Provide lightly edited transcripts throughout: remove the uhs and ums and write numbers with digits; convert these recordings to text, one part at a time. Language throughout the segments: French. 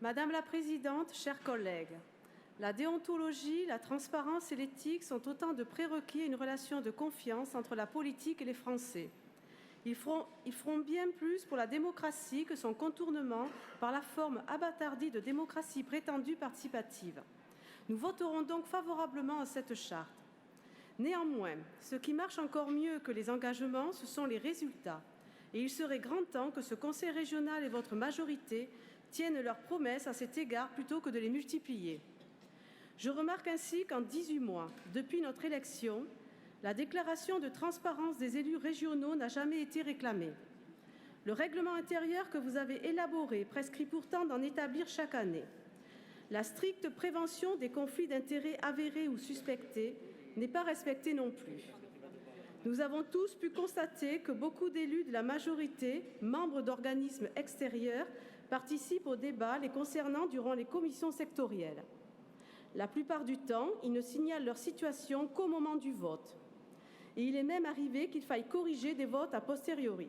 Madame la Présidente, chers collègues, la déontologie, la transparence et l'éthique sont autant de prérequis à une relation de confiance entre la politique et les Français. Ils feront bien plus pour la démocratie que son contournement par la forme abâtardie de démocratie prétendue participative. Nous voterons donc favorablement à cette charte. Néanmoins, ce qui marche encore mieux que les engagements, ce sont les résultats. Et il serait grand temps que ce Conseil régional et votre majorité tiennent leurs promesses à cet égard plutôt que de les multiplier. Je remarque ainsi qu'en 18 mois, depuis notre élection, la déclaration de transparence des élus régionaux n'a jamais été réclamée. Le règlement intérieur que vous avez élaboré prescrit pourtant d'en établir chaque année. La stricte prévention des conflits d'intérêts avérés ou suspectés n'est pas respectée non plus. Nous avons tous pu constater que beaucoup d'élus de la majorité, membres d'organismes extérieurs, participent aux débats les concernant durant les commissions sectorielles. La plupart du temps, ils ne signalent leur situation qu'au moment du vote. Et il est même arrivé qu'il faille corriger des votes a posteriori.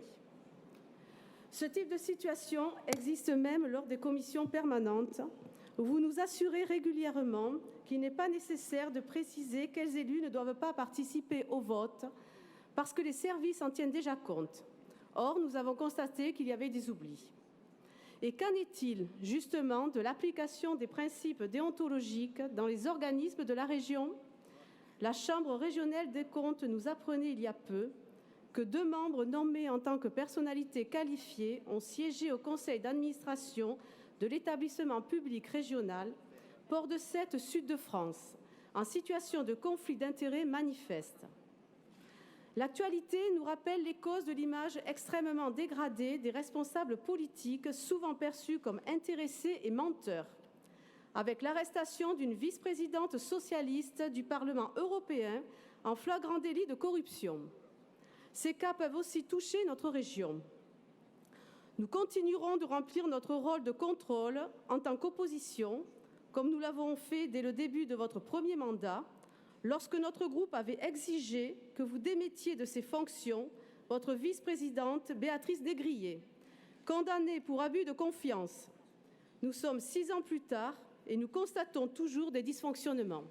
Ce type de situation existe même lors des commissions permanentes, où vous nous assurez régulièrement qu'il n'est pas nécessaire de préciser quels élus ne doivent pas participer au vote, parce que les services en tiennent déjà compte. Or, nous avons constaté qu'il y avait des oublis. Et qu'en est-il justement de l'application des principes déontologiques dans les organismes de la région ? La Chambre régionale des comptes nous apprenait il y a peu que 2 membres nommés en tant que personnalités qualifiées ont siégé au conseil d'administration de l'établissement public régional Port de Sète Sud de France, en situation de conflit d'intérêts manifeste. L'actualité nous rappelle les causes de l'image extrêmement dégradée des responsables politiques, souvent perçus comme intéressés et menteurs, avec l'arrestation d'une vice-présidente socialiste du Parlement européen en flagrant délit de corruption. Ces cas peuvent aussi toucher notre région. Nous continuerons de remplir notre rôle de contrôle en tant qu'opposition, comme nous l'avons fait dès le début de votre premier mandat, lorsque notre groupe avait exigé que vous démettiez de ses fonctions votre vice-présidente Béatrice Desgriers, condamnée pour abus de confiance. Nous sommes 6 ans plus tard et nous constatons toujours des dysfonctionnements.